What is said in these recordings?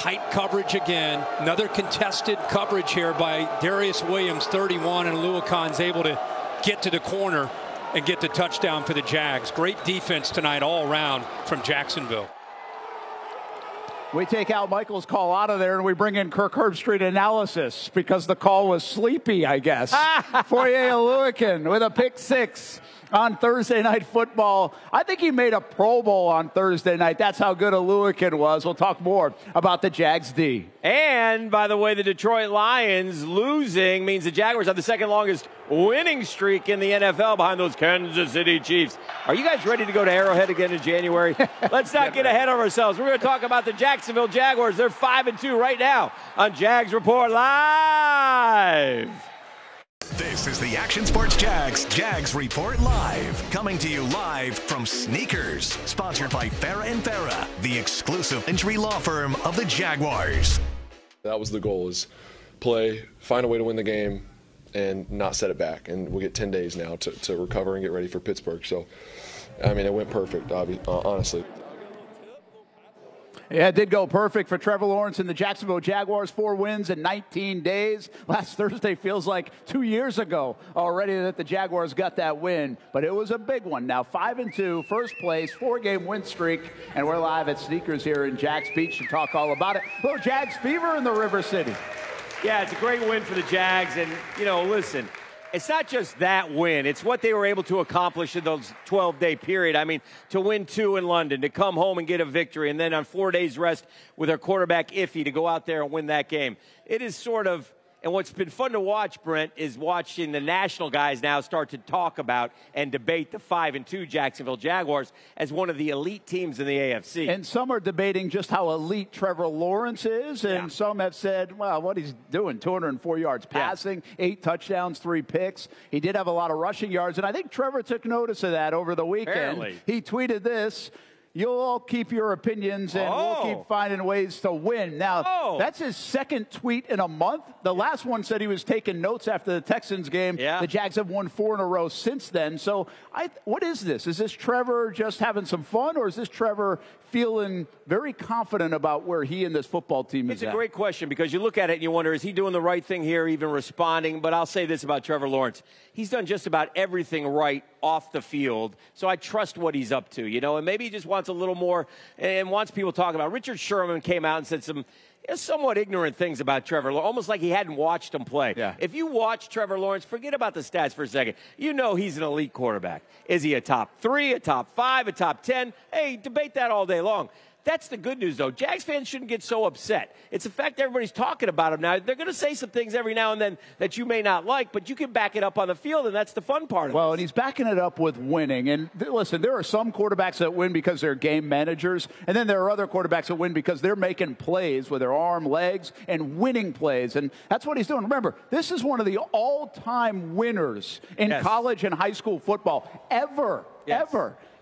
tight coverage again. Another contested coverage here by Darius Williams, 31, and Oluwakan's able to get to the corner and get the touchdown for the Jags. Great defense tonight all around from Jacksonville. We take Al Michaels' call out of there and we bring in Kirk Herbstreit analysis because the call was sleepy, I guess. Foye Oluwakan with a pick six on Thursday Night Football. I think he made a Pro Bowl on Thursday night. That's how good Oluwakan was. We'll talk more about the Jags D. And, by the way, the Detroit Lions losing means the Jaguars have the second longest winning streak in the NFL behind those Kansas City Chiefs. Are you guys ready to go to Arrowhead again in January? Let's not get ahead of ourselves. We're going to talk about the Jacksonville Jaguars. They're 5-2 right now on Jags Report Live. This is the Action Sports Jags Report Live. Coming to you live from Sneakers. Sponsored by Farrah & Farrah, the exclusive injury law firm of the Jaguars. That was the goal, is play, find a way to win the game, and not set it back. And we'll get 10 days now to recover and get ready for Pittsburgh. So, I mean, it went perfect, honestly. Yeah, it did go perfect for Trevor Lawrence and the Jacksonville Jaguars. 4 wins in 19 days. Last Thursday feels like 2 years ago already that the Jaguars got that win. But it was a big one. Now 5-2, first place, 4-game win streak. And we're live at Sneakers here in Jags Beach to talk all about it. Little Jags fever in the River City. Yeah, it's a great win for the Jags. And, you know, listen, it's not just that win. It's what they were able to accomplish in those 12-day period. I mean, to win 2 in London, to come home and get a victory, and then on 4 days rest with their quarterback Iffy to go out there and win that game. It is sort of, and what's been fun to watch, Brent, is watching the national guys now start to talk about and debate the 5-2 Jacksonville Jaguars as one of the elite teams in the AFC. And some are debating just how elite Trevor Lawrence is, and some have said, well, what he's doing, 204 yards passing, 8 touchdowns, 3 picks. He did have a lot of rushing yards, and I think Trevor took notice of that over the weekend. Apparently. He tweeted this: "You'll all keep your opinions, and we'll keep finding ways to win." Now, that's his second tweet in a month. The last one said he was taking notes after the Texans game. The Jags have won 4 in a row since then. So what is this? Is this Trevor just having some fun, or is this Trevor feeling very confident about where he and this football team is at? It's a great question, because you look at it and you wonder, is he doing the right thing here, even responding? But I'll say this about Trevor Lawrence. He's done just about everything right off the field, so I trust what he's up to, you know, and maybe he just wants a little more and wants people to talk about. Richard Sherman came out and said some somewhat ignorant things about Trevor, almost like he hadn't watched him play. If you watch Trevor Lawrence, forget about the stats for a second. You know he's an elite quarterback. Is he a top 3, a top 5, a top 10? Hey, debate that all day long. That's the good news, though. Jags fans shouldn't get so upset. It's the fact that everybody's talking about him now. They're going to say some things every now and then that you may not like, but you can back it up on the field, and that's the fun part of it. Well, and he's backing it up with winning. And listen, there are some quarterbacks that win because they're game managers, and then there are other quarterbacks that win because they're making plays with their arm, legs, and winning plays. And that's what he's doing. Remember, this is one of the all-time winners in college and high school football ever.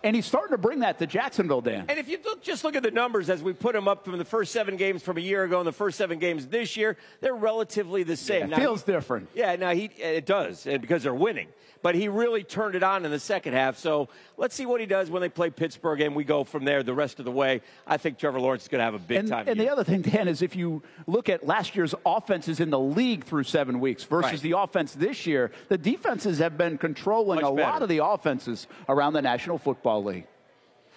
And he's starting to bring that to Jacksonville, Dan. And if you just look at the numbers as we put them up from the first 7 games from a year ago and the first 7 games this year, they're relatively the same. It feels different. Yeah, now it does, because they're winning. But he really turned it on in the second half. So let's see what he does when they play Pittsburgh, and we go from there the rest of the way. I think Trevor Lawrence is going to have a big time. And the other thing, Dan, is if you look at last year's offenses in the league through 7 weeks versus the offense this year, the defenses have been controlling a lot of the offenses around the National Football League.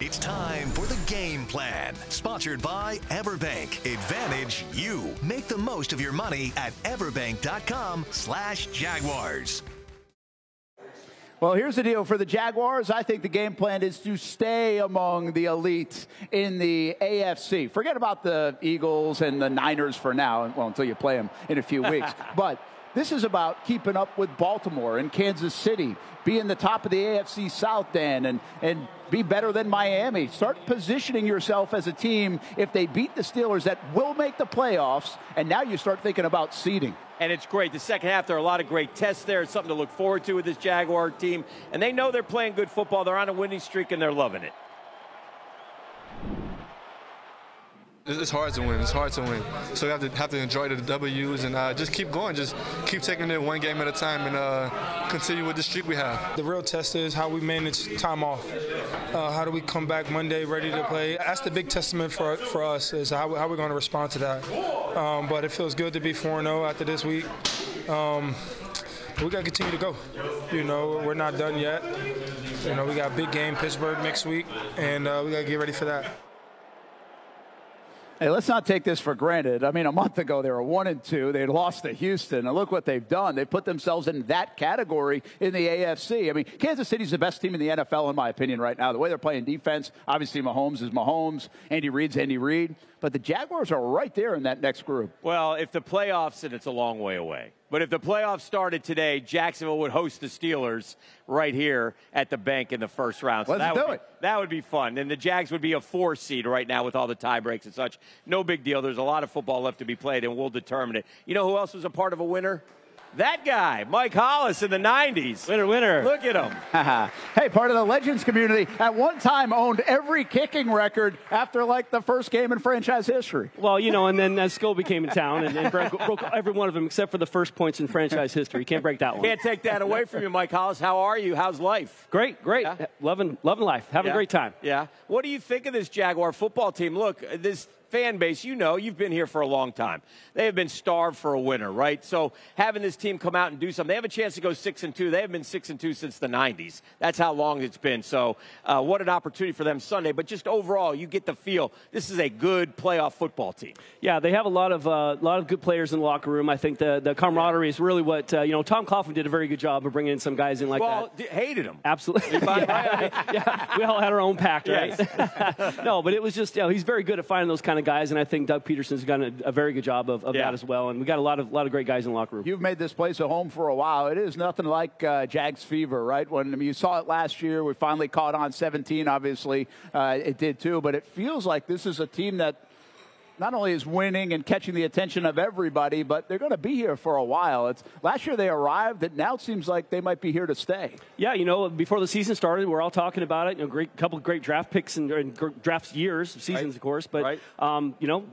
It's time for the game plan. Sponsored by Everbank. Advantage you. Make the most of your money at everbank.com/Jaguars. Well, here's the deal for the Jaguars. I think the game plan is to stay among the elite in the AFC. Forget about the Eagles and the Niners for now, well, until you play them in a few weeks. But this is about keeping up with Baltimore and Kansas City, being the top of the AFC South, Dan, and be better than Miami. Start positioning yourself as a team, if they beat the Steelers, that will make the playoffs, and now you start thinking about seeding. And it's great. The second half, there are a lot of great tests there. It's something to look forward to with this Jaguar team. And they know they're playing good football. They're on a winning streak, and they're loving it. It's hard to win. It's hard to win. So you have to enjoy the W's and just keep going. Just keep taking it one game at a time and continue with the streak we have. The real test is how we manage time off. How do we come back Monday ready to play? That's the big testament for us is how we're going to respond to that. But it feels good to be 4-0 after this week. We got to continue to go. You know, we're not done yet. You know, we got a big game, Pittsburgh next week, and we got to get ready for that. Hey, let's not take this for granted. I mean, a month ago, they were 1-2. They lost to Houston. And look what they've done. They put themselves in that category in the AFC. I mean, Kansas City's the best team in the NFL, in my opinion, right now. The way they're playing defense, obviously Mahomes is Mahomes. Andy Reid's Andy Reid. But the Jaguars are right there in that next group. Well, if the playoffs, and it's a long way away, but if the playoffs started today, Jacksonville would host the Steelers right here at the bank in the first round. So that would be fun. And the Jags would be a 4 seed right now with all the tie breaks and such. No big deal. There's a lot of football left to be played, and we'll determine it. You know who else was a part of a winner? That guy, Mike Hollis in the 90s. Winner. Look at him. Hey, part of the Legends community at one time owned every kicking record after, like, the first game in franchise history. Well, you know, and then as Scobie came in town and broke every one of them except for the first points in franchise history. You can't break that one. Can't take that away from you, Mike Hollis. How are you? How's life? Great. Yeah. Loving life. Having a great time. Yeah. What do you think of this Jaguar football team? Look, this fan base, you know, you've been here for a long time. They have been starved for a winner, right? So having this team come out and do something, they have a chance to go 6-2. They have been 6-2 since the 90s. That's how long it's been. So what an opportunity for them Sunday. But just overall, you get the feel this is a good playoff football team. Yeah, they have a lot of good players in the locker room. I think the camaraderie is really what you know. Tom Coughlin did a very good job of bringing in some guys in like that. Well, hated him. Absolutely. Yeah, we all had our own pact, right? Yes. No, but it was just he's very good at finding those kind of guys, and I think Doug Peterson's done a very good job of that as well. And we got a lot of great guys in the locker room. You've made this place a home for a while. It is nothing like Jags fever, right? When you saw it last year, we finally caught on 17. Obviously, it did too. But it feels like this is a team that not only is winning and catching the attention of everybody, but they're going to be here for a while. Last year they arrived, and now it seems like they might be here to stay. Yeah, you know, before the season started, we're all talking about it. You know, couple of great draft picks and draft years, seasons, of course. But you know,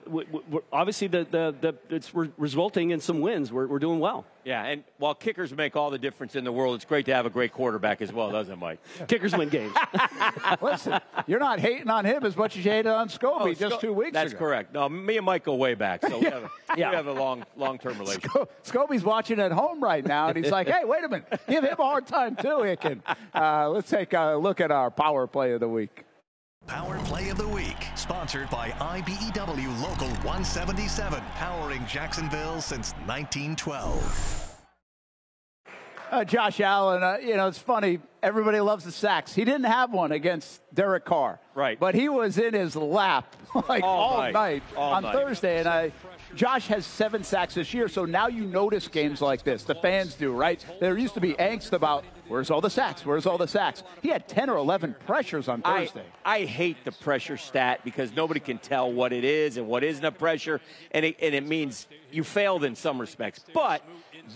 obviously it's resulting in some wins. We're doing well. Yeah, and while kickers make all the difference in the world, it's great to have a great quarterback as well, doesn't it, Mike? Kickers win games. Listen, you're not hating on him as much as you hated on Scobie just 2 weeks ago. That's correct. No, me and Mike go way back, so we have a long-term relationship. Scobie's watching at home right now, and he's like, hey, wait a minute. Give him a hard time, too, Hicken. Let's take a look at our Power Play of the Week. Power Play of the Week, sponsored by IBEW Local 177, powering Jacksonville since 1912. Josh Allen, you know, it's funny. Everybody loves the sacks. He didn't have one against Derek Carr. Right. But he was in his lap like all night on Thursday. And Josh has 7 sacks this year, so now you notice games like this. The fans do, right? There used to be angst about, where's all the sacks? Where's all the sacks? He had 10 or 11 pressures on Thursday. I hate the pressure stat because nobody can tell what it is and what isn't a pressure, and it means you failed in some respects. But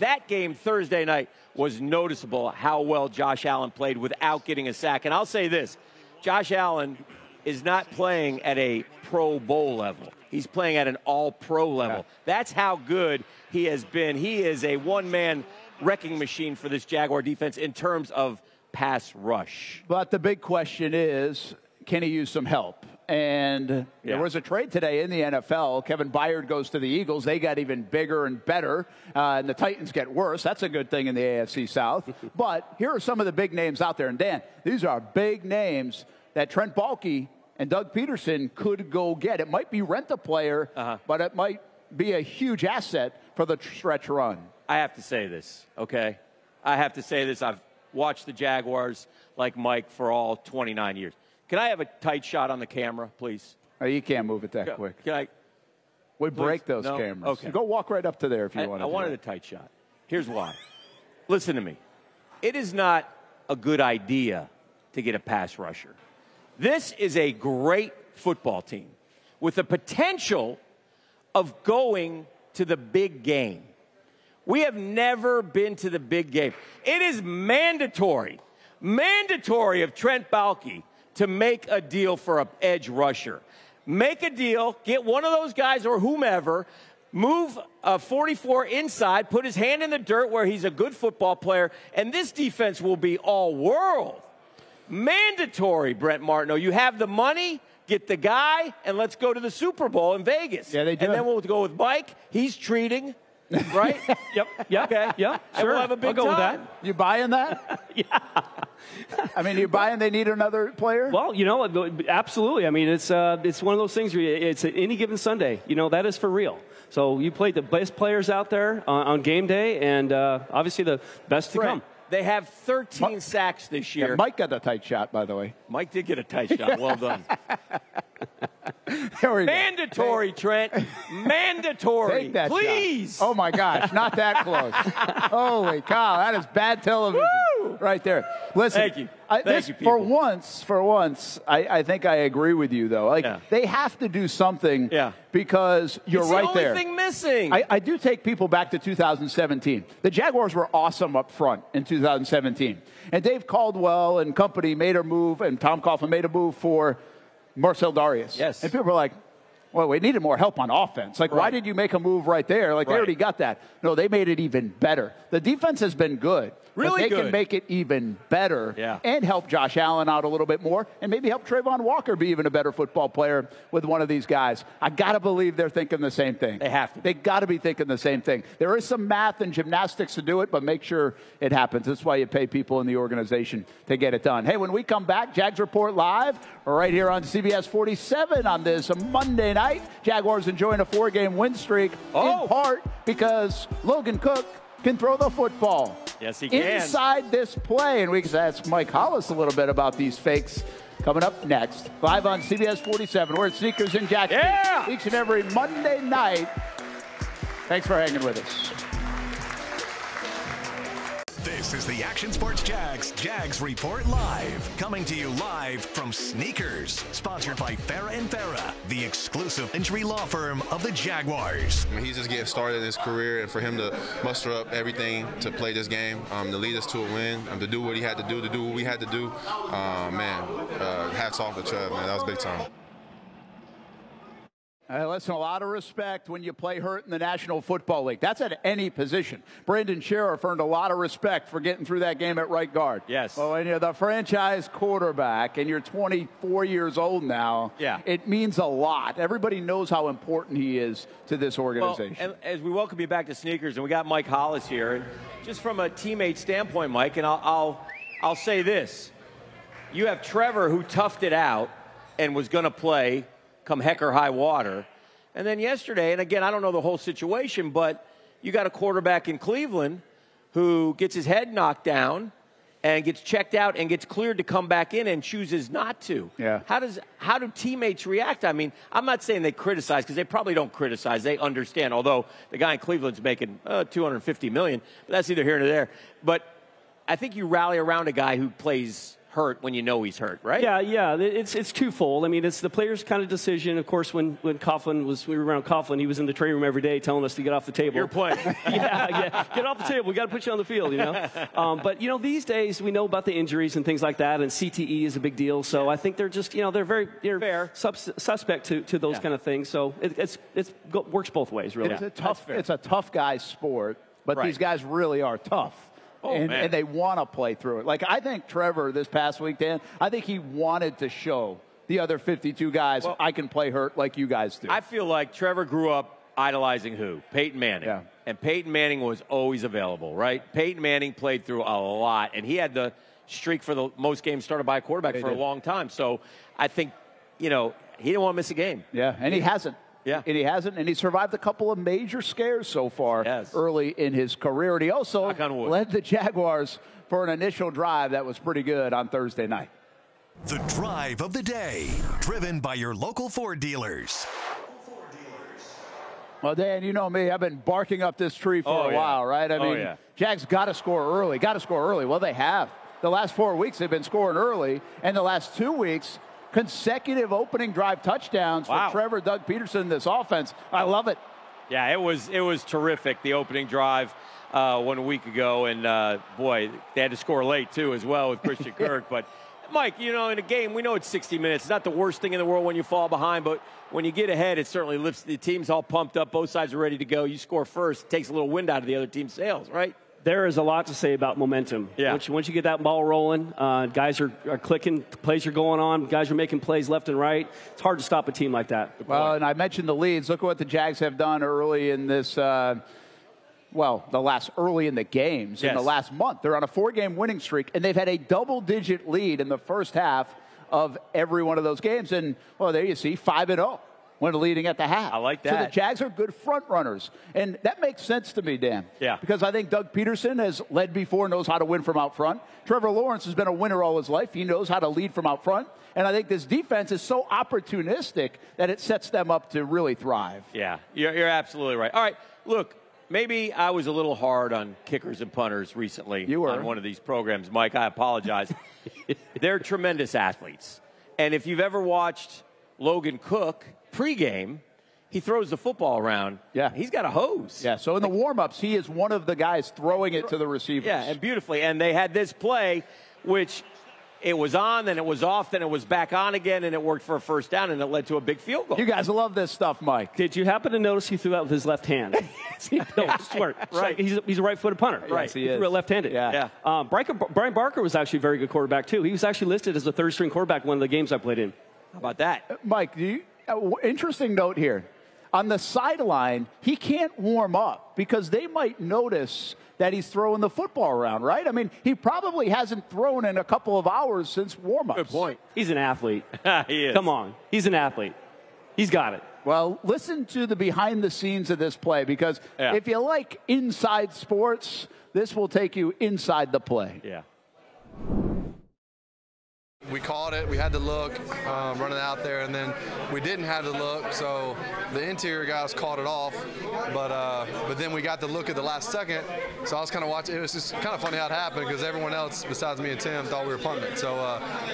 that game Thursday night was noticeable how well Josh Allen played without getting a sack. And I'll say this, Josh Allen is not playing at a Pro Bowl level. He's playing at an all-pro level. That's how good he has been. He is a one-man wrecking machine for this Jaguar defense in terms of pass rush. But the big question is, can he use some help? And there was a trade today in the NFL. Kevin Byard goes to the Eagles. They got even bigger and better, and the Titans get worse. That's a good thing in the AFC South. But here are some of the big names out there. And, Dan, these are big names that Trent Baalke and Doug Peterson could go get. It might be rent a player, but it might be a huge asset for the stretch run. I have to say this, okay? I have to say this. I've watched the Jaguars like Mike for all 29 years. Can I have a tight shot on the camera, please? Oh, you can't move it that quick. Can I? We break those cameras. Okay. Go walk right up to there if you want to. I wanted a tight shot. Here's why. Listen to me. It is not a good idea to get a pass rusher. This is a great football team with the potential of going to the big game. We have never been to the big game. It is mandatory of Trent Baalke to make a deal for an edge rusher. make a deal, get one of those guys or whomever, move 44 inside, put his hand in the dirt where he's a good football player, and this defense will be all world. Mandatory, Brent Martineau. You have the money, get the guy, and let's go to the Super Bowl in Vegas. Yeah, they do. And then we'll go with Mike. He's treating, right? Yep. Yeah. Okay. Yeah. And Sure. we'll have a big I'll go time. with that. You buying that? Yeah. I mean, you buying they need another player? Well, you know, absolutely. I mean, it's one of those things where it's any given Sunday. You know, that is for real. So you play the best players out there on game day, and obviously the best to come. They have 13 sacks this year. Yeah, Mike got a tight shot, by the way. Mike did get a tight shot. Well done. There we go. Mandatory, Trent. Mandatory. Take that Please. shot. Oh, my gosh. Not that close. Holy cow. That is bad television. Woo! Right there. Listen. Thank you. Thank you, people. For once, I think I agree with you, though. Like, they have to do something because you're it's right there. It's the only thing missing. I do take people back to 2017. The Jaguars were awesome up front in 2017. And Dave Caldwell and company made a move, and Tom Coughlin made a move for Marcel Darius. Yes. And people were like, well, we needed more help on offense. Like, why did you make a move right there? Like, they already got that. No, they made it even better. The defense has been good. Really but they good. can make it even better and help Josh Allen out a little bit more and maybe help Trayvon Walker be even a better football player with one of these guys. I got to believe they're thinking the same thing. They have to. They got to be thinking the same thing. There is some math and gymnastics to do it, but make sure it happens. That's why you pay people in the organization to get it done. Hey, when we come back, Jags Report Live right here on CBS 47 on this Monday night. Jaguars enjoying a 4-game win streak in part because Logan Cook can throw the football. Yes, he can. Inside this play, and we can ask Mike Hollis a little bit about these fakes coming up next. Live on CBS 47. We're at Sneakers in Jacksonville each and every Monday night. Thanks for hanging with us. This is the Action Sports Jags Report Live. Coming to you live from Sneakers. Sponsored by Farrah & Farrah, the exclusive injury law firm of the Jaguars. I mean, he's just getting started in his career, and for him to muster up everything to play this game, to lead us to a win, to do what he had to do what we had to do, hats off to Trev, man. That was big time. Listen, a lot of respect when you play hurt in the National Football League. That's at any position. Brandon Sheriff earned a lot of respect for getting through that game at right guard. Yes. Well, when you're the franchise quarterback and you're 24 years old now, it means a lot. Everybody knows how important he is to this organization. Well, and as we welcome you back to Sneakers, and we got Mike Hollis here, and just from a teammate standpoint, Mike, and I'll say this. You have Trevor who toughed it out and was going to play come heck or high water. And then yesterday, and again, I don't know the whole situation, but you got a quarterback in Cleveland who gets his head knocked down and gets checked out and gets cleared to come back in and chooses not to. Yeah. How do teammates react? I mean, I'm not saying they criticize because they probably don't criticize. They understand, although the guy in Cleveland's making $250 million, but that's either here nor there. But I think you rally around a guy who plays hurt when you know he's hurt, right? Yeah. It's twofold. I mean, it's the player's kind of decision. Of course, when Coughlin we were around Coughlin, he was in the training room every day telling us to get off the table. You're playing. Get off the table. We got to put you on the field, you know. But you know, these days we know about the injuries and things like that, and CTE is a big deal. So I think they're just, you know, they're fair suspect to those kind of things. So it works both ways, really. It's a tough guy sport, but these guys really are tough. And they want to play through it. Like, I think Trevor this past week, Dan, I think he wanted to show the other 52 guys, I can play hurt like you guys do. I feel like Trevor grew up idolizing who? Peyton Manning. Yeah. And Peyton Manning was always available, right? Peyton Manning played through a lot, and he had the streak for the most games started by a quarterback for a long time. So I think, you know, he didn't want to miss a game. Yeah, and he hasn't. Yeah. And he hasn't, and he survived a couple of major scares so far early in his career. And he also led the Jaguars for an initial drive that was pretty good on Thursday night. The drive of the day, driven by your local Ford dealers. Well, Dan, you know me. I've been barking up this tree for a while, right? I mean, Jags got to score early. Well, they have. The last 4 weeks they've been scoring early, and the last 2 weeks, consecutive opening drive touchdowns for Trevor Doug Peterson, this offense. I love it. Yeah, it was terrific, the opening drive 1 week ago. And, boy, they had to score late, too, as well with Christian Kirk. But Mike, you know, in a game, we know it's 60 minutes. It's not the worst thing in the world when you fall behind, but when you get ahead, it certainly lifts the team's all pumped up. Both sides are ready to go. You score first, it takes a little wind out of the other team's sails, right? There is a lot to say about momentum. Yeah. Once you get that ball rolling, guys are clicking, plays are going on, guys are making plays left and right. It's hard to stop a team like that. Well, and I mentioned the leads. Look at what the Jags have done early in this early in the games. Yes. In the last month. They're on a 4-game winning streak, and they've had a double-digit lead in the first half of every one of those games. And, well, there you see, 5-0 when leading at the half. I like that. So the Jags are good front runners. And that makes sense to me, Dan. Yeah. Because I think Doug Peterson has led before, knows how to win from out front. Trevor Lawrence has been a winner all his life. He knows how to lead from out front. And I think this defense is so opportunistic that it sets them up to really thrive. Yeah, you're absolutely right. All right, look, maybe I was a little hard on kickers and punters recently. You were. On one of these programs, Mike. I apologize. They're tremendous athletes. And if you've ever watched Logan Cook pregame, he throws the football around. Yeah. He's got a hose. Yeah, so in the warm-ups, he is one of the guys throwing it to the receivers. Yeah, and beautifully. And they had this play, which it was on, then it was off, then it was back on again, and it worked for a first down, and it led to a big field goal. You guys love this stuff, Mike. Did you happen to notice he threw out with his left hand? No, smart. Right. He's a right-footed punter. Right. Yes, he is. Threw it left-handed. Yeah. Brian Barker was actually a very good quarterback, too. He was actually listed as a third-string quarterback one of the games I played in. How about that? Mike, interesting note here. On the sideline, he can't warm up because they might notice that he's throwing the football around, right? I mean, he probably hasn't thrown in a couple of hours since warm-ups. Good point. He's an athlete. He is. Come on. He's an athlete. He's got it. Well, listen to the behind-the-scenes of this play because if you like inside sports, this will take you inside the play. Yeah. We called it. We had the look, running out there, and then we didn't have the look, so the interior guys called it off. But then we got the look at the last second, so I was kind of watching. It was just kind of funny how it happened because everyone else besides me and Tim thought we were punting it. So,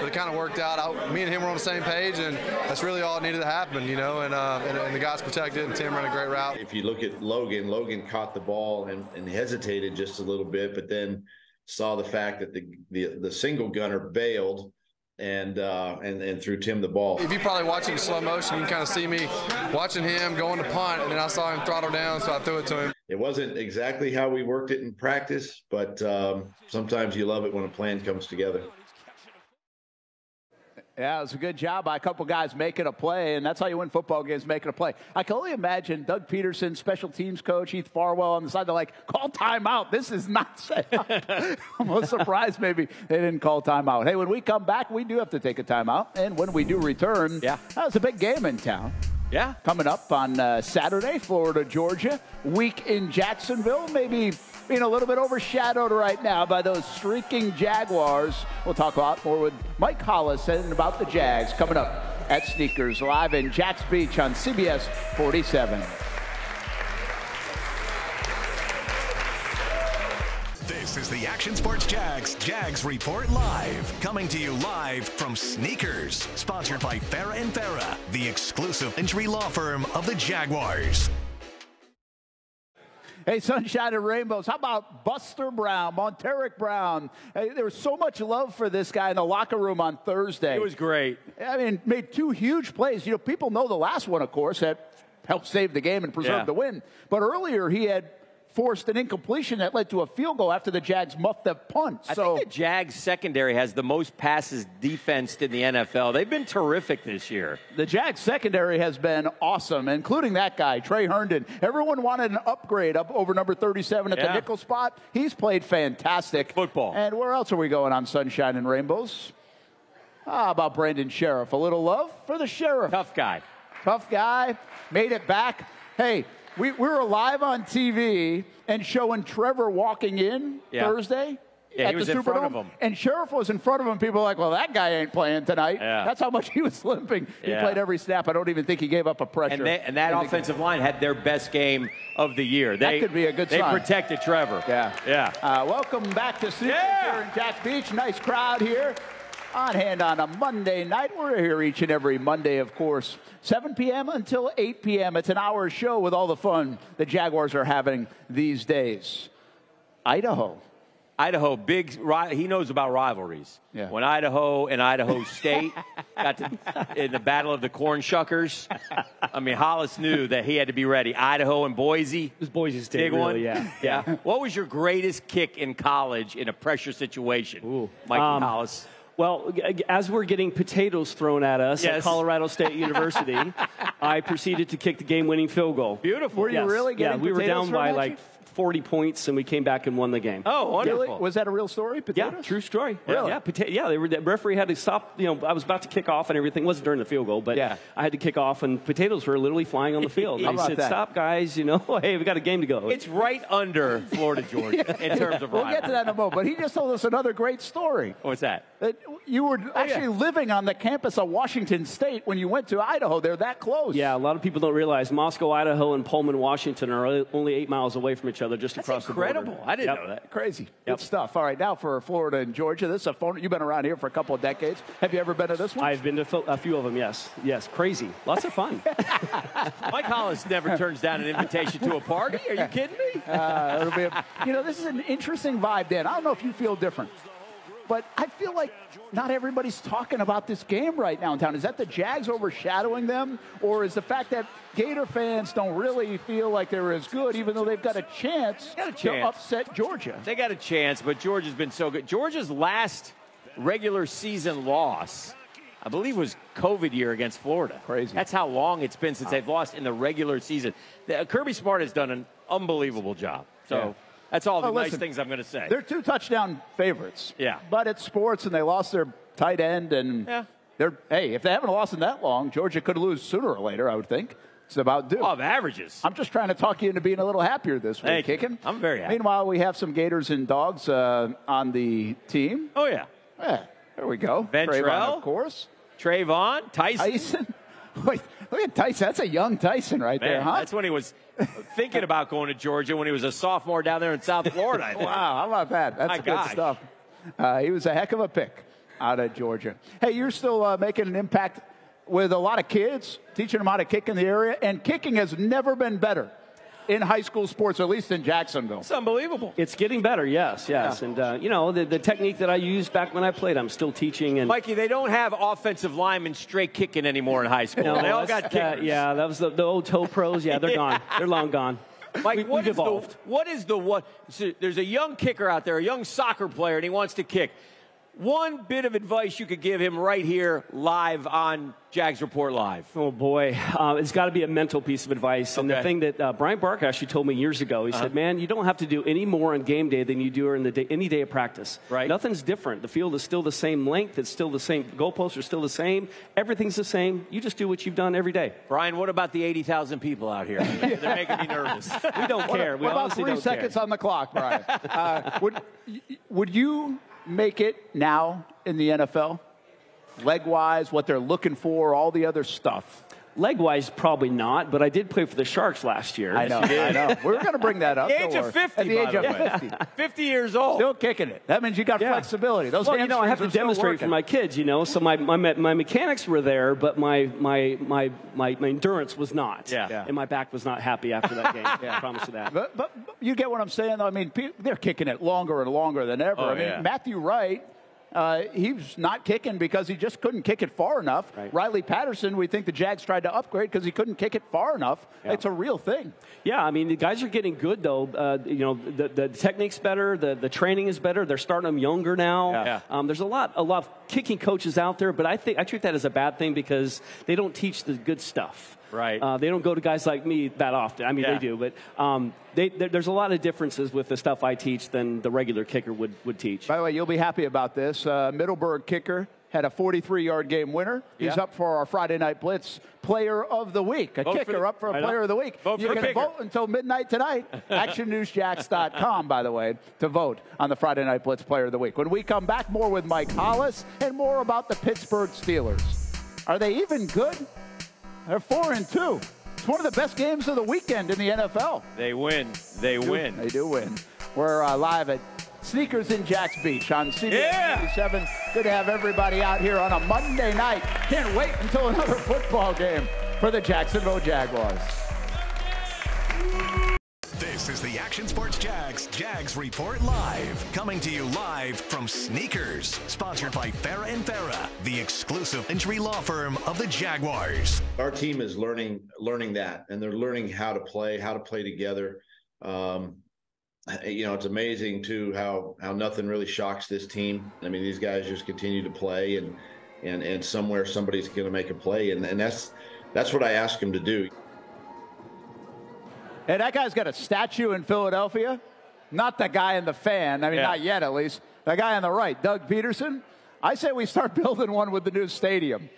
but it kind of worked out. Me and him were on the same page, and that's really all that needed to happen, you know. And the guys protected, and Tim ran a great route. If you look at Logan caught the ball and hesitated just a little bit, but then saw the fact that the single gunner bailed. And threw Tim the ball. If you probably watch it in slow motion, you can kind of see me watching him going to punt, and then I saw him throttle down, so I threw it to him. It wasn't exactly how we worked it in practice, but sometimes you love it when a plan comes together. Yeah, it was a good job by a couple guys making a play, and that's how you win football games, making a play. I can only imagine Doug Peterson, special teams coach, Heath Farwell on the side. They're like, call timeout. This is not set up. I'm a little surprised maybe they didn't call timeout. Hey, when we come back, we do have to take a timeout. And when we do return, that was a big game in town. Yeah. Coming up on Saturday, Florida, Georgia. Week in Jacksonville, maybe being a little bit overshadowed right now by those streaking Jaguars. We'll talk a lot more with Mike Hollis and about the Jags coming up at Sneakers Live in Jax Beach on CBS 47. This is the Action Sports Jags Report Live. Coming to you live from Sneakers. Sponsored by Farrah & Farrah, the exclusive injury law firm of the Jaguars. Hey, sunshine and rainbows. How about Buster Brown, Monteric Brown? Hey, there was so much love for this guy in the locker room on Thursday. It was great. I mean, made 2 huge plays. You know, people know the last one, of course, that helped save the game and preserve the win. But earlier he had forced an incompletion that led to a field goal after the Jags muffed that punt. I think the Jags secondary has the most passes defensed in the NFL. They've been terrific this year. The Jags secondary has been awesome, including that guy, Trey Herndon. Everyone wanted an upgrade up over number 37 at the nickel spot. He's played fantastic. Football. And where else are we going on Sunshine and Rainbows? How about Brandon Sheriff? A little love for the Sheriff. Tough guy. Tough guy. Made it back. Hey, we were live on TV and showing Trevor walking in Thursday. Yeah, he was in front of him. And Sheriff was in front of him. People were like, well, that guy ain't playing tonight. Yeah. That's how much he was limping. He played every snap. I don't even think he gave up a pressure. And that offensive line had their best game of the year. That could be a good sign. They protected Trevor. Yeah. Welcome back to Sneakers here in Jax Beach. Nice crowd here. On hand on a Monday night. We're here each and every Monday, of course, 7 p.m. until 8 p.m. It's an hour show with all the fun the Jaguars are having these days. Idaho. Idaho, he knows about rivalries. Yeah. When Idaho and Idaho State got in the Battle of the Corn Shuckers, I mean, Hollis knew that he had to be ready. Idaho and Boise. It was Boise State, big really, one. yeah. What was your greatest kick in college in a pressure situation, Mike Hollis? Well, as we're getting potatoes thrown at us at Colorado State University, I proceeded to kick the game-winning field goal. Beautiful. Were you really getting we were down by thrown at like you? 40 points, and we came back and won the game. Oh, wonderful. Really? Was that a real story? Potatoes? Yeah, true story. Really? Yeah, the referee had to stop. You know, I was about to kick off and everything. It wasn't during the field goal, but I had to kick off, and potatoes were literally flying on the field. And he said, "Stop, guys! You know, hey, we got a game to go." It's right under Florida, Georgia, in terms of We'll get to that in a moment. But he just told us another great story. What's that? That you were actually living on the campus of Washington State when you went to Idaho. They're that close. Yeah, a lot of people don't realize Moscow, Idaho, and Pullman, Washington are only 8 miles away from each other, just across the border. Incredible. I didn't know that. Crazy. Good stuff. All right, now for Florida and Georgia. This is a phone. You've been around here for a couple of decades. Have you ever been to this one? I've been to a few of them, yes. Yes, crazy. Lots of fun. Mike Hollis never turns down an invitation to a party. Are you kidding me? It'll be this is an interesting vibe, Dan. I don't know if you feel different, but I feel like not everybody's talking about this game right now in town. Is that the Jags overshadowing them, or is the fact that Gator fans don't really feel like they're as good, even though they've got a chance to upset Georgia? They got a chance, but Georgia's been so good. Georgia's last regular season loss, I believe, was COVID year against Florida. Crazy. That's how long it's been since they've lost in the regular season. Kirby Smart has done an unbelievable job. So that's all the nice things I'm going to say. They're 2 touchdown favorites. Yeah. But it's sports, and they lost their tight end, and if they haven't lost in that long, Georgia could lose sooner or later, I would think. It's about due. Of averages. I'm just trying to talk you into being a little happier this week, Hicken. I'm very happy. Meanwhile, we have some Gators and Dogs on the team. Oh, yeah. Yeah, there we go. Ventrell, Trayvon, of course. Trayvon, Tyson. Wait, look at Tyson. That's a young Tyson right there, huh? That's when he was thinking about going to Georgia when he was a sophomore down there in South Florida, I think. Wow, how about that? That's good stuff. He was a heck of a pick out of Georgia. Hey, you're still making an impact with a lot of kids, teaching them how to kick in the area, and kicking has never been better in high school sports, at least in Jacksonville. It's unbelievable. It's getting better, yes. Yeah. And, the technique that I used back when I played, I'm still teaching. And Mikey, they don't have offensive linemen straight kicking anymore in high school. No, they all got kickers. That was the old toe pros. Yeah, they're gone. They're long gone. Mike, we've evolved. So there's a young kicker out there, a young soccer player, and he wants to kick. One bit of advice you could give him right here live on Jags Report Live. Oh, boy. It's got to be a mental piece of advice. And the thing that Brian Barker actually told me years ago, he said, man, you don't have to do any more on game day than you do on any day of practice. Right. Nothing's different. The field is still the same length. It's still the same. Goalposts are still the same. Everything's the same. You just do what you've done every day. Brian, what about the 80,000 people out here? They're making me nervous. We don't care. What about 3 seconds on the clock, Brian? Would you make it now in the NFL? Leg-wise, what they're looking for, all the other stuff. Leg-wise, probably not, but I did play for the Sharks last year. I know. We're going to bring that up. At the age of 50, At the age of 50. 50 years old. Still kicking it. That means you got flexibility. Those I have to demonstrate for my kids, so my mechanics were there, but my endurance was not. Yeah. And my back was not happy after that game. I promise you that. But you get what I'm saying, though? I mean, they're kicking it longer and longer than ever. I mean, Matthew Wright, he's not kicking because he just couldn't kick it far enough. Right. Riley Patterson, we think the Jags tried to upgrade because he couldn't kick it far enough. Yeah. It's a real thing. Yeah, I mean, the guys are getting good, though. The technique's better. The training is better. They're starting them younger now. Yeah. There's a lot of kicking coaches out there, but I treat that as a bad thing because they don't teach the good stuff. Right. They don't go to guys like me that often. I mean, they do, but there's a lot of differences with the stuff I teach than the regular kicker would teach. By the way, you'll be happy about this. Middleburg kicker had a 43-yard game winner. He's up for our Friday Night Blitz Player of the Week. A kicker up for a Player of the Week. You can vote until midnight tonight. ActionNewsJax.com, by the way, to vote on the Friday Night Blitz Player of the Week. When we come back, more with Mike Hollis and more about the Pittsburgh Steelers. Are they even good? They're 4-2. It's one of the best games of the weekend in the NFL. They win. They win. They do win. We're live at Sneakers in Jax Beach on CBS 57. Good to have everybody out here on a Monday night. Can't wait until another football game for the Jacksonville Jaguars. This is the Action Sports Jags Report Live. Coming to you live from Sneakers. Sponsored by Farrah & Farrah, the exclusive injury law firm of the Jaguars. Our team is learning that, and they're learning how to play together. It's amazing, too, how nothing really shocks this team. I mean, these guys just continue to play, and somewhere somebody's going to make a play, and that's what I ask them to do. Hey, that guy's got a statue in Philadelphia. Not the guy in the fan. I mean, not yet, at least. The guy on the right, Doug Peterson. I say we start building one with the new stadium.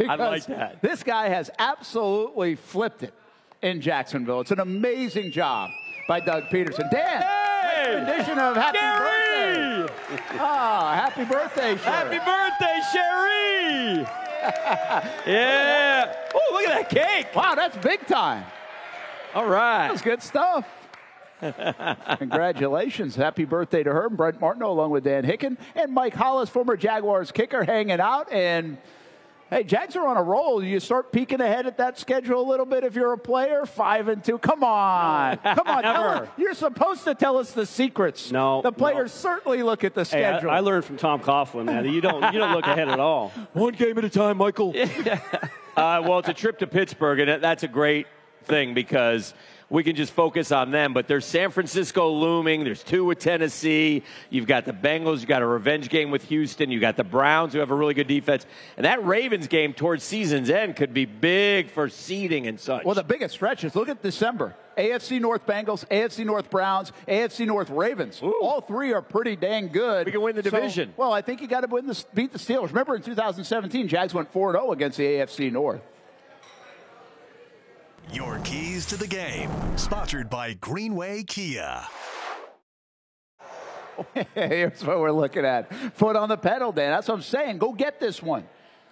I like that. This guy has absolutely flipped it in Jacksonville. It's an amazing job by Doug Peterson. Dan, edition of Happy Birthday. Happy birthday, Sherry. Happy birthday, Sherry. Yeah. Oh, look at that cake. Wow, that's big time. All right. That's good stuff. Congratulations. Happy birthday to her. Brent Martineau along with Dan Hicken and Mike Hollis, former Jaguars kicker, hanging out. And, hey, Jags are on a roll. You start peeking ahead at that schedule a little bit if you're a player. 5-2. Come on. Come on. You're supposed to tell us the secrets. No. The players certainly look at the schedule. I learned from Tom Coughlin, man. You don't look ahead at all. One game at a time, Michael. Well, it's a trip to Pittsburgh, and that's a great thing because we can just focus on them. But there's San Francisco looming. There's 2 with Tennessee. You've got the Bengals. You've got a revenge game with Houston. You've got the Browns, who have a really good defense. And that Ravens game towards season's end could be big for seeding and such. Well, the biggest stretches, look at December. AFC North Bengals, AFC North Browns, AFC North Ravens. Ooh. All 3 are pretty dang good. We can win the division. Well, I think you got to beat the Steelers. Remember in 2017, Jags went 4-0 against the AFC North. Your keys to the game, sponsored by Greenway Kia. Here's what we're looking at. Foot on the pedal, Dan. That's what I'm saying. Go get this one.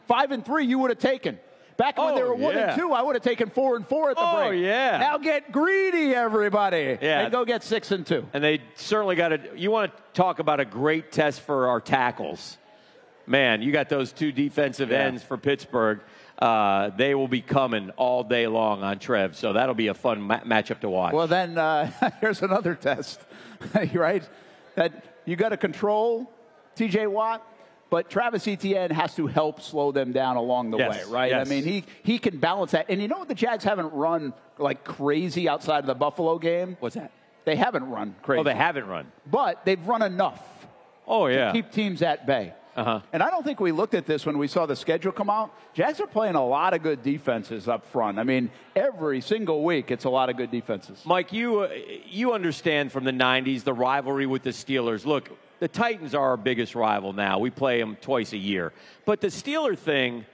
5-3, you would have taken. Back when they were 1-2, I would have taken 4-4 at the break. Oh, yeah. Now get greedy, everybody. Yeah. And go get 6-2. And they certainly got to – you want to talk about a great test for our tackles. Man, you got those 2 defensive ends for Pittsburgh. They will be coming all day long on Trev, so that'll be a fun matchup to watch. Well, then here's another test, right? That you got to control T.J. Watt, but Travis Etienne has to help slow them down along the way, right? Yes. I mean, he can balance that. And you know what? The Jags haven't run like crazy outside of the Buffalo game. What's that? They haven't run crazy. Oh, they haven't run. But they've run enough to keep teams at bay. And I don't think we looked at this when we saw the schedule come out. Jags are playing a lot of good defenses up front. I mean, every single week it's a lot of good defenses. Mike, you understand from the 90s the rivalry with the Steelers. Look, the Titans are our biggest rival now. We play them twice a year. But the Steeler thing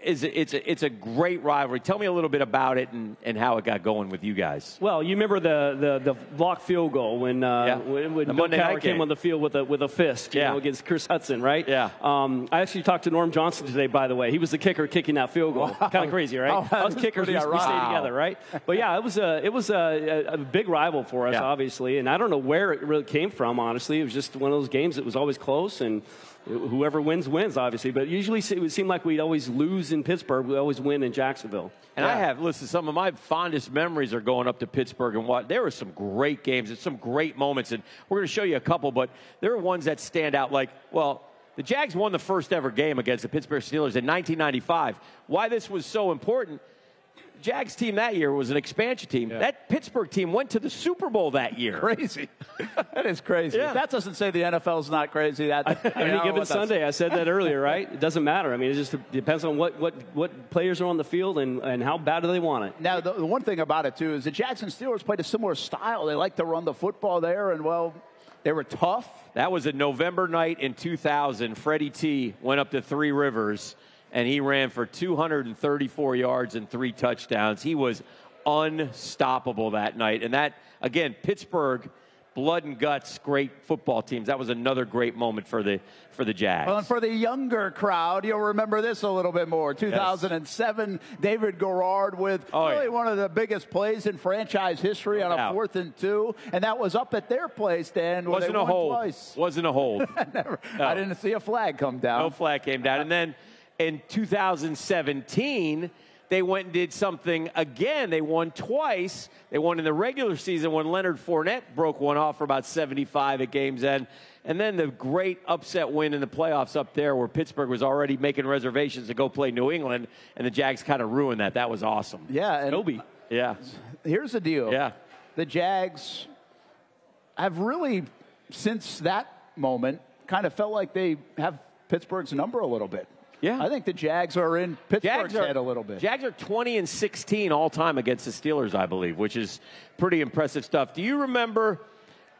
it's a great rivalry. Tell me a little bit about it and how it got going with you guys. Well, you remember the blocked field goal when Bill Cowher came on the field with a fist against Chris Hudson, right? Yeah. I actually talked to Norm Johnson today, by the way. He was the kicker kicking that field goal. Wow. Kind of crazy, right? Oh, Us kickers, we stay together, right? But yeah, it was a big rival for us, obviously, and I don't know where it really came from. Honestly, it was just one of those games that was always close, and whoever wins, obviously. But usually it would seem like we'd always lose in Pittsburgh. We always win in Jacksonville. And listen, some of my fondest memories are going up to Pittsburgh and there were some great games and some great moments. And we're going to show you a couple, but there are ones that stand out like, well, the Jags won the first ever game against the Pittsburgh Steelers in 1995. Why this was so important, Jags team that year was an expansion team. Yeah. That Pittsburgh team went to the Super Bowl that year. Crazy. That is crazy. Yeah. That doesn't say the NFL's not crazy. Any given Sunday, I said that earlier, right? It doesn't matter. I mean, it just depends on what players are on the field and how bad do they want it. Now, the one thing about it, too, is the Jags and Steelers played a similar style. They like to run the football there, and, well, they were tough. That was a November night in 2000. Freddie T went up to Three Rivers, and he ran for 234 yards and 3 touchdowns. He was unstoppable that night. And that, again, Pittsburgh, blood and guts, great football teams. That was another great moment for the Jags. Well, and for the younger crowd, you'll remember this a little bit more. 2007, David Garrard with really one of the biggest plays in franchise history on a 4th and 2. And that was up at their place, Dan. Wasn't a hold. Wasn't a hold. No. I didn't see a flag come down. No flag came down. And then in 2017, they went and did something again. They won twice. They won in the regular season when Leonard Fournette broke one off for about 75 at game's end. And then the great upset win in the playoffs up there where Pittsburgh was already making reservations to go play New England, and the Jags kind of ruined that. That was awesome. Yeah. And Obi. Yeah. Here's the deal. Yeah. The Jags have really, since that moment, kind of felt like they have Pittsburgh's number a little bit. Yeah. I think the Jags are in Pittsburgh's head a little bit. Jags are 20-16 all time against the Steelers, I believe, which is pretty impressive stuff. Do you remember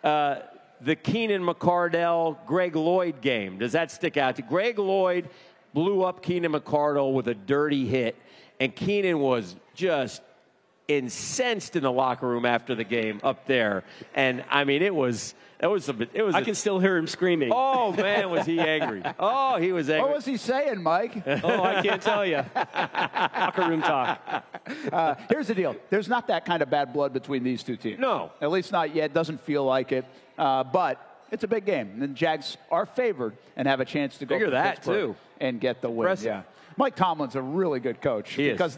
the Keenan McCardell, Greg Lloyd game? Does that stick out to you? Greg Lloyd blew up Keenan McCardell with a dirty hit, and Keenan was just incensed in the locker room after the game up there. And, I mean, it was I can still hear him screaming. Oh, man, was he angry. Oh, he was angry. What was he saying, Mike? Oh, I can't tell you. Locker room talk. Here's the deal. There's not that kind of bad blood between these two teams. No. At least not yet. Doesn't feel like it. But it's a big game. The Jags are favored and have a chance to go Figure to that, Pittsburgh too. and get the win. Impressive. Yeah. Mike Tomlin's a really good coach. He is. Because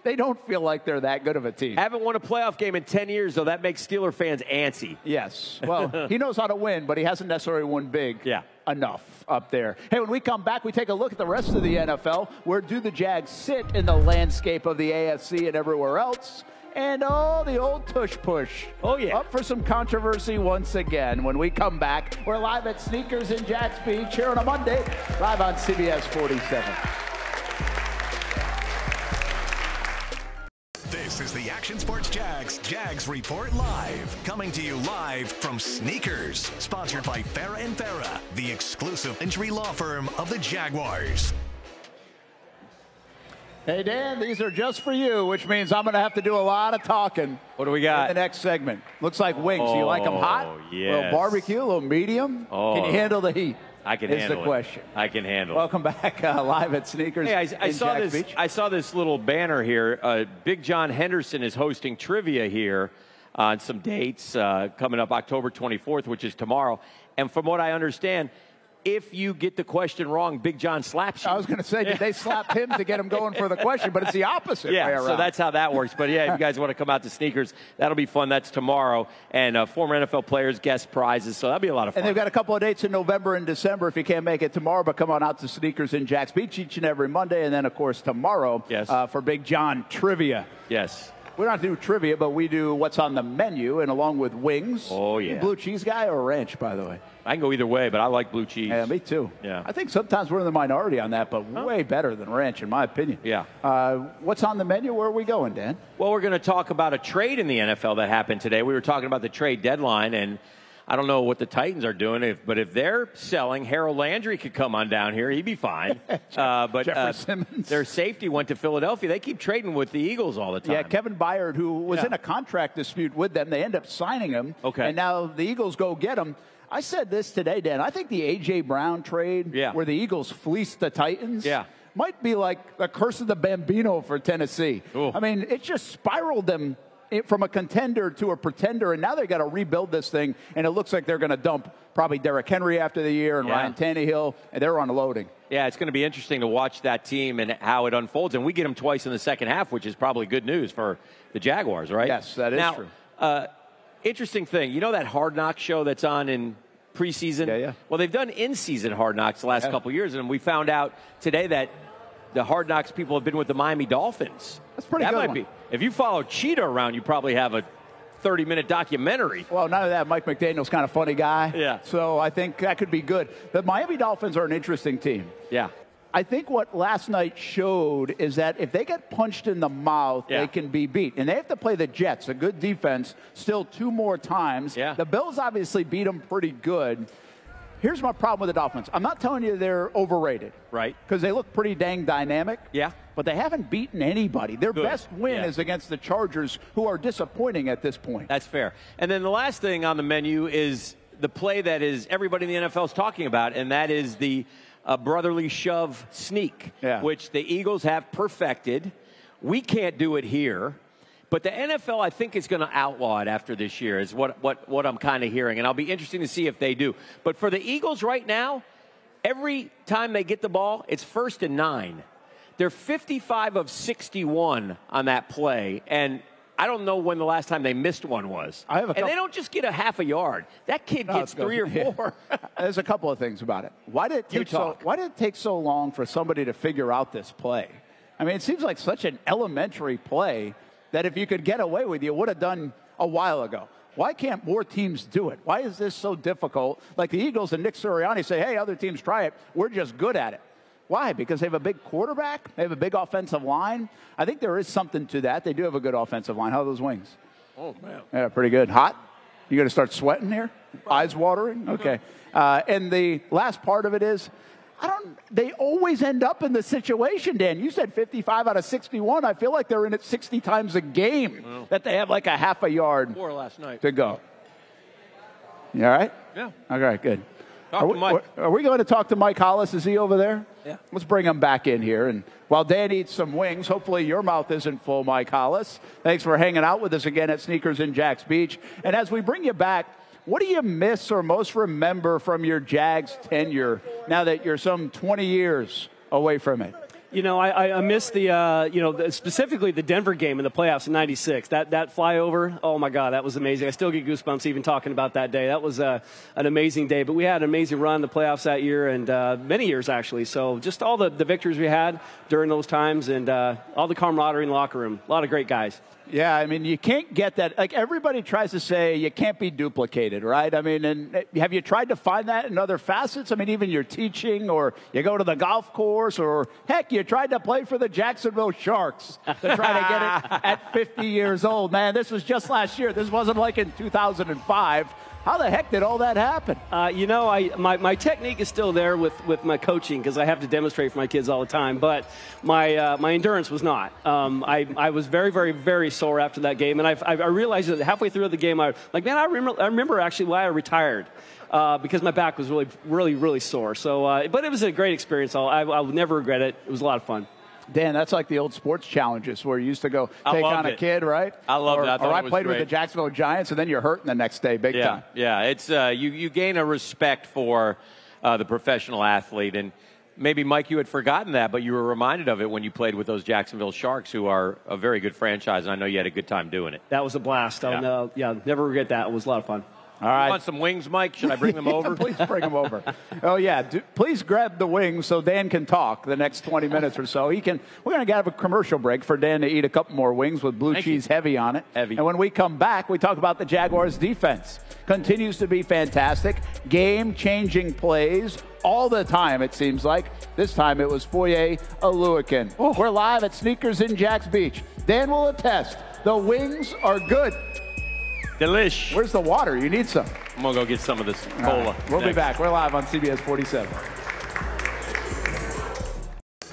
they don't feel like they're that good of a team. Haven't won a playoff game in 10 years, though. That makes Steeler fans antsy. Yes. Well, he knows how to win, but he hasn't necessarily won big enough up there. Hey, when we come back, we take a look at the rest of the NFL. Where do the Jags sit in the landscape of the AFC and everywhere else? And, the old tush-push. Oh, yeah. Up for some controversy once again. When we come back, we're live at Sneakers in Jags Beach here on a Monday, live on CBS 47. This is the Action Sports Jags Report Live. Coming to you live from Sneakers. Sponsored by Farrah & Farrah, the exclusive injury law firm of the Jaguars. Hey, Dan, these are just for you, which means I'm going to have to do a lot of talking. What do we got? In the next segment. Looks like wings. Do you like them hot? Yes. A little barbecue, a little medium? Oh. Can you handle the heat? I can is handle the it. question. I can handle it. Welcome back live at Sneakers. Hey, I in saw Jags this. Beach. I saw this little banner here. Big John Henderson is hosting trivia here on some dates coming up October 24th, which is tomorrow. And from what I understand, if you get the question wrong, Big John slaps you. I was going to say, did they slap him to get him going for the question? But it's the opposite way around. So that's how that works. But, yeah, if you guys want to come out to Sneakers, that'll be fun. That's tomorrow. And former NFL players, guest prizes. So that'll be a lot of fun. And they've got a couple of dates in November and December if you can't make it tomorrow. But come on out to Sneakers in Jags Beach each and every Monday. And then, of course, tomorrow for Big John Trivia. Yes. We don't do trivia, but we do what's on the menu, and along with wings. Oh, yeah. Blue cheese guy or ranch, by the way? I can go either way, but I like blue cheese. Yeah, me too. Yeah. I think sometimes we're in the minority on that, but way better than ranch, in my opinion. Yeah. What's on the menu? Where are we going, Dan? Well, we're going to talk about a trade in the NFL that happened today. We were talking about the trade deadline, and I don't know what the Titans are doing, but if they're selling, Harold Landry could come on down here. He'd be fine. But Jeffrey Simmons. Their safety went to Philadelphia. They keep trading with the Eagles all the time. Yeah, Kevin Byard, who was in a contract dispute with them, they end up signing him. Okay. And now the Eagles go get him. I said this today, Dan. I think the A.J. Brown trade where the Eagles fleeced the Titans might be like the curse of the Bambino for Tennessee. Ooh. I mean, it just spiraled them from a contender to a pretender, and now they've got to rebuild this thing, and it looks like they're going to dump probably Derrick Henry after the year and Ryan Tannehill, and they're unloading. Yeah, it's going to be interesting to watch that team and how it unfolds, and we get them twice in the second half, which is probably good news for the Jaguars, right? Yes, that is true. Interesting thing. You know that Hard Knocks show that's on in preseason? Yeah. Well, they've done in-season Hard Knocks the last couple of years, and we found out today that the Hard Knocks people have been with the Miami Dolphins. That's pretty good. That might be. If you follow Cheetah around, you probably have a 30-minute documentary. Well, none of that. Mike McDaniel's kind of funny guy. Yeah. So I think that could be good. The Miami Dolphins are an interesting team. Yeah. I think what last night showed is that if they get punched in the mouth, they can be beat. And they have to play the Jets, a good defense, still 2 more times. Yeah. The Bills obviously beat them pretty good. Here's my problem with the Dolphins. I'm not telling you they're overrated. Right. Because they look pretty dang dynamic. Yeah. But they haven't beaten anybody. Their best win is against the Chargers, who are disappointing at this point. That's fair. And then the last thing on the menu is the play that is everybody in the NFL is talking about, and that is the brotherly shove sneak, which the Eagles have perfected. We can't do it here. But the NFL, I think, is going to outlaw it after this year, is what I'm kind of hearing. And I'll be interesting to see if they do. But for the Eagles right now, every time they get the ball, it's 1st and 9. They're 55 of 61 on that play, and I don't know when the last time they missed one was. And they don't just get a half a yard. That kid gets 3 or 4. There's a couple of things about it. Why did it take so long for somebody to figure out this play? I mean, it seems like such an elementary play that if you could get away with, you would have done a while ago. Why can't more teams do it? Why is this so difficult? Like the Eagles and Nick Sirianni say, hey, other teams try it. We're just good at it. Why? Because they have a big quarterback? They have a big offensive line? I think there is something to that. They do have a good offensive line. How are those wings? Oh, man. Yeah, pretty good. Hot? You going to start sweating here? Eyes watering? Okay. And the last part of it is, they always end up in the situation, Dan. You said 55 out of 61. I feel like they're in it 60 times a game that they have like a half a yard 4 last night to go. You all right? Yeah. All right, good. Talk to Mike. Are we going to talk to Mike Hollis? Is he over there? Yeah. Let's bring him back in here. And while Dan eats some wings, hopefully your mouth isn't full, Mike Hollis. Thanks for hanging out with us again at Sneakers in Jax Beach. And as we bring you back, what do you miss or most remember from your Jags tenure now that you're some 20 years away from it? You know, I miss specifically the Denver game in the playoffs in '96. That flyover, oh my God, that was amazing. I still get goosebumps even talking about that day. That was an amazing day. But we had an amazing run in the playoffs that year and many years actually. So just all the victories we had during those times and all the camaraderie in the locker room. A lot of great guys. Yeah, I mean, you can't get that. Like, everybody tries to say you can't be duplicated, right? I mean, and have you tried to find that in other facets? I mean, even your teaching, or you go to the golf course, or, heck, you tried to play for the Jacksonville Sharks to try to get it at 50 years old. Man, this was just last year. This wasn't like in 2005. How the heck did all that happen? My technique is still there with my coaching because I have to demonstrate for my kids all the time. But my endurance was not. I was very, very, very sore after that game, and I realized that halfway through the game, I remember actually why I retired. Because my back was really, really, really sore. So, but it was a great experience. I'll never regret it. It was a lot of fun. Dan, that's like the old sports challenges where you used to go take on a kid, right? I loved it. I played with the Jacksonville Giants, and then you're hurting the next day big time. Yeah, it's you gain a respect for the professional athlete. And maybe, Mike, you had forgotten that, but you were reminded of it when you played with those Jacksonville Sharks, who are a very good franchise, and I know you had a good time doing it. That was a blast. I'll never forget that. It was a lot of fun. All right. You want some wings, Mike? Should I bring them over? Please bring them over. Oh, yeah. Please grab the wings so Dan can talk the next 20 minutes or so. We're going to have a commercial break for Dan to eat a couple more wings with blue cheese heavy on it. Heavy. And when we come back, we talk about the Jaguars' defense. Continues to be fantastic. Game-changing plays all the time, it seems like. This time it was Foye Oluokun. We're live at Sneakers in Jax Beach. Dan will attest. The wings are good. Delish. Where's the water? You need some. I'm going to go get some of this cola. Right. We'll be back. We're live on CBS 47.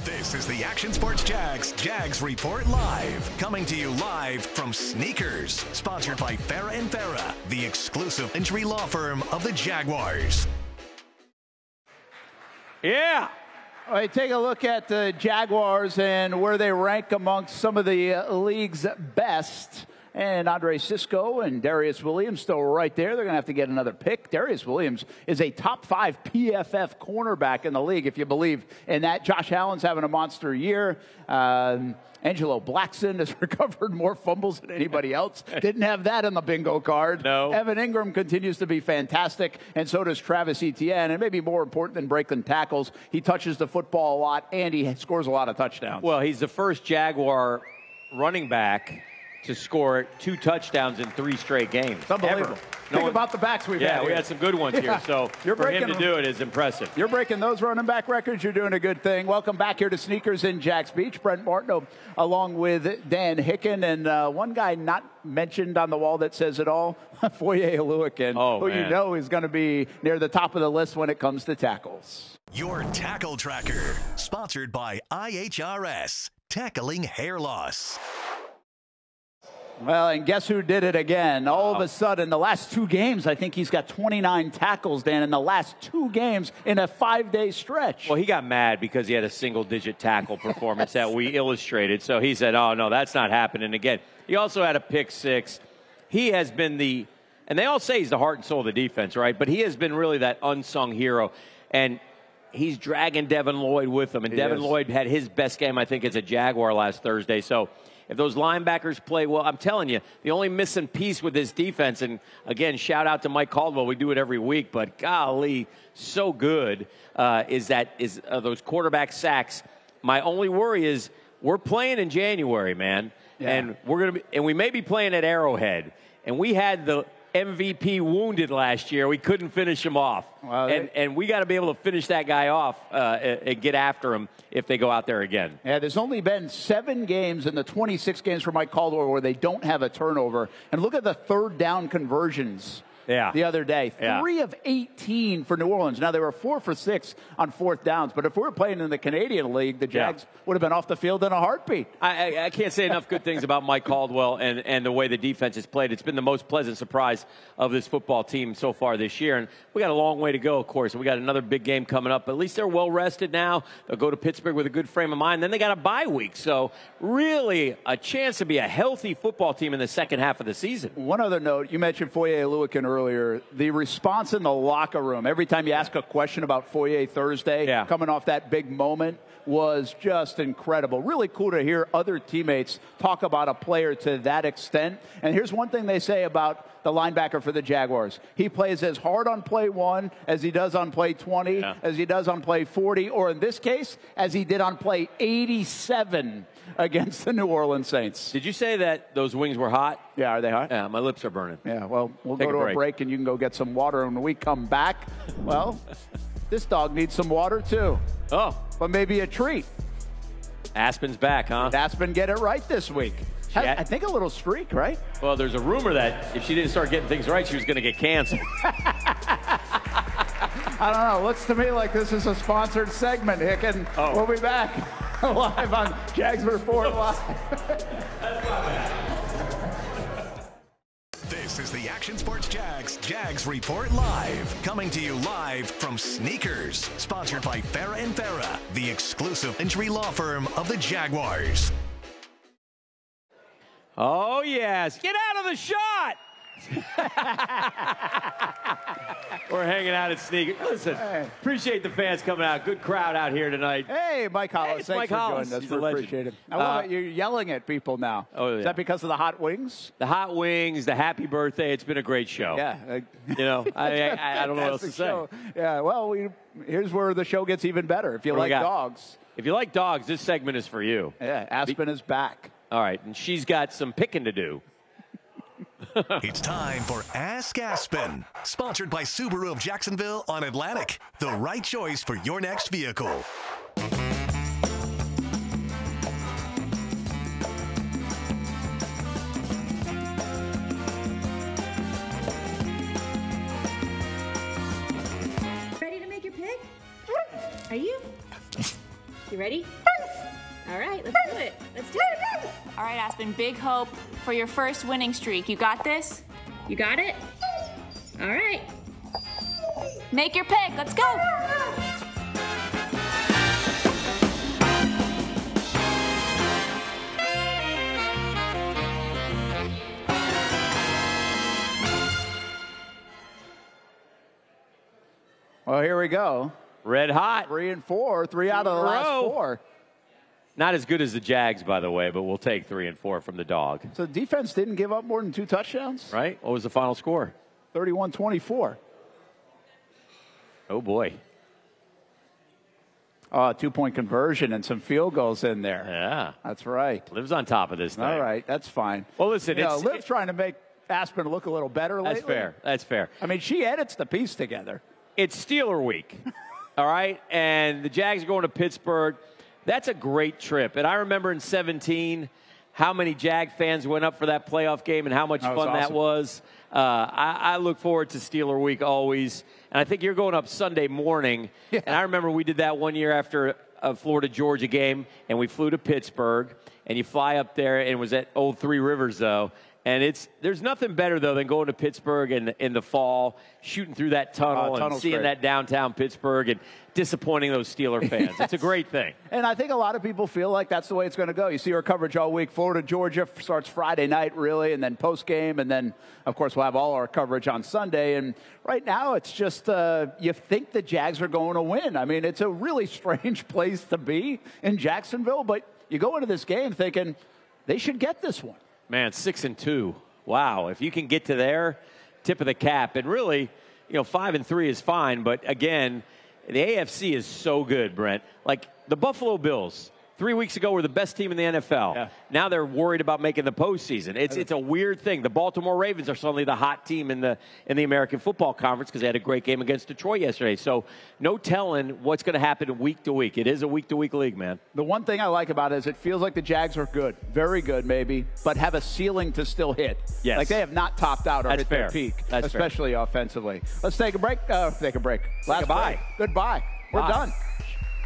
This is the Action Sports Jags Report Live. Coming to you live from Sneakers. Sponsored by Farah & Farah, the exclusive injury law firm of the Jaguars. Yeah. All right, take a look at the Jaguars and where they rank amongst some of the league's best. And Andre Cisco and Darius Williams still right there. They're going to have to get another pick. Darius Williams is a top 5 PFF cornerback in the league, if you believe in that. Josh Allen's having a monster year. Angelo Blackson has recovered more fumbles than anybody else. Didn't have that in the bingo card. No. Evan Ingram continues to be fantastic, and so does Travis Etienne. And maybe more important than breaking tackles, he touches the football a lot, and he scores a lot of touchdowns. Well, he's the first Jaguar running back to score 2 touchdowns in 3 straight games. It's unbelievable. Think about the backs we've had. Yeah, we had some good ones here. So for him to do it is impressive. You're breaking those running back records. You're doing a good thing. Welcome back here to Sneakers in Jax Beach. Brent Martineau along with Dan Hicken. And one guy not mentioned on the wall that says it all, Foye Oluokun, who you know is going to be near the top of the list when it comes to tackles. Your Tackle Tracker, sponsored by IHRS, tackling hair loss. Well, and guess who did it again? All of a sudden, the last 2 games, I think he's got 29 tackles, Dan, in the last 2 games in a 5-day stretch. Well, he got mad because he had a single-digit tackle performance that we illustrated. So he said, oh, no, that's not happening again. He also had a pick 6. He has been and they all say he's the heart and soul of the defense, right? But he has been really that unsung hero. And he's dragging Devin Lloyd with him. And Devin Lloyd had his best game, I think, as a Jaguar last Thursday. So if those linebackers play well, I'm telling you, the only missing piece with this defense, and again, shout out to Mike Caldwell. We do it every week, but golly, so good is those quarterback sacks. My only worry is we're playing in January, man. And we may be playing at Arrowhead. And we had the MVP wounded last year. We couldn't finish him off. Well, and we got to be able to finish that guy off and get after him if they go out there again. Yeah, there's only been 7 games in the 26 games for Mike Caldwell where they don't have a turnover. And look at the third down conversions. The other day. 3 of 18 for New Orleans. Now, they were 4 for 6 on fourth downs, but if we were playing in the Canadian League, the Jags would have been off the field in a heartbeat. I can't say enough good things about Mike Caldwell and the way the defense has played. It's been the most pleasant surprise of this football team so far this year, and we got a long way to go, of course. We got another big game coming up, but at least they're well-rested now. They'll go to Pittsburgh with a good frame of mind. Then they got a bye week, so really a chance to be a healthy football team in the second half of the season. One other note, you mentioned Foye Oluokun earlier. The response in the locker room, every time you ask a question about Foye Thursday, coming off that big moment, was just incredible. Really cool to hear other teammates talk about a player to that extent. And here's one thing they say about the linebacker for the Jaguars. He plays as hard on play 1 as he does on play 20, as he does on play 40, or in this case, as he did on play 87 against the New Orleans Saints. Did you say that those wings were hot? Yeah, are they hot? Yeah, my lips are burning. Yeah, well, we'll go to a break and you can go get some water. And when we come back, well, this dog needs some water too. Oh. But maybe a treat. Aspen's back, huh? Did Aspen get it right this week? I think a little streak, right? Well, there's a rumor that if she didn't start getting things right, she was going to get canceled. I don't know. Looks to me like this is a sponsored segment, Hicken. We'll be back live on Jags Report Live. This is the Action Sports Jags Report Live. Coming to you live from Sneakers. Sponsored by Farah & Farah, the exclusive injury law firm of the Jaguars. Oh, yes. Get out of the shot. We're hanging out at Sneakers. Listen, appreciate the fans coming out. Good crowd out here tonight. Hey, Mike Hollis. Thanks for joining us. We appreciate it. I love it. You're yelling at people now. Oh, yeah. Is that because of the hot wings? The hot wings, the happy birthday. It's been a great show. Yeah. You know, I don't know what else to say. Yeah, well, here's where the show gets even better. If you like dogs. If you like dogs, this segment is for you. Yeah, Aspen is back. All right, and she's got some picking to do. It's time for Ask Aspen, sponsored by Subaru of Jacksonville on Atlantic. The right choice for your next vehicle. Ready to make your pick? Are you? You ready? All right, let's do it. Let's do it. All right, Aspen, big hope for your first winning streak. You got this? You got it? All right. Make your pick. Let's go. Well, here we go. Red hot. 3 and 4. 3 out of the last 4. Not as good as the Jags, by the way, but we'll take 3 and 4 from the dog. So the defense didn't give up more than 2 touchdowns? Right. What was the final score? 31-24. Oh, boy. 2-point conversion and some field goals in there. Yeah. That's right. Liv's on top of this thing. All right. That's fine. Well, listen. Liv's trying to make Aspen look a little better lately. That's fair. That's fair. I mean, she edits the piece together. It's Steeler week. All right. And the Jags are going to Pittsburgh. That's a great trip. And I remember in 17 how many Jag fans went up for that playoff game and how much fun awesome. that was. I look forward to Steeler week always. And I think you're going up Sunday morning. Yeah. And I remember we did that one year after a Florida-Georgia game, and we flew to Pittsburgh. And you fly up there, and it was at Old Three Rivers, though. And there's nothing better, though, than going to Pittsburgh in the fall, shooting through that tunnel and seeing that downtown Pittsburgh and disappointing those Steeler fans. Yes. It's a great thing. And I think a lot of people feel like that's the way it's going to go. You see our coverage all week. Florida, Georgia starts Friday night, really, and then post-game. And then, of course, we'll have all our coverage on Sunday. And right now, it's just you think the Jags are going to win. I mean, it's a really strange place to be in Jacksonville. But you go into this game thinking they should get this one. Man, 6-2. Wow. If you can get to there, tip of the cap. And really, 5-3 is fine. But again, the AFC is so good, Brent. Like the Buffalo Bills, 3 weeks ago were the best team in the NFL. Yeah. Now they're worried about making the postseason. It's a weird thing. The Baltimore Ravens are suddenly the hot team in the American Football Conference because they had a great game against Detroit yesterday. So no telling what's going to happen week to week. It is a week-to-week league, man. The one thing I like about it is it feels like the Jags are good, very good maybe, but have a ceiling to still hit. Yes. Like they have not topped out or hit their peak, especially offensively. Let's take a break. Last goodbye. Goodbye. We're done.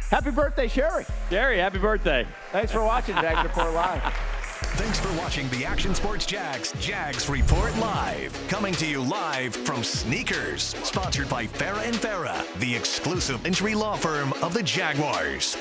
Happy birthday, Sherry. Sherry, happy birthday. Thanks for watching Jags Report Live. Thanks for watching the Action Sports Jags Report Live. Coming to you live from Sneakers. Sponsored by Farrah & Farrah, the exclusive injury law firm of the Jaguars.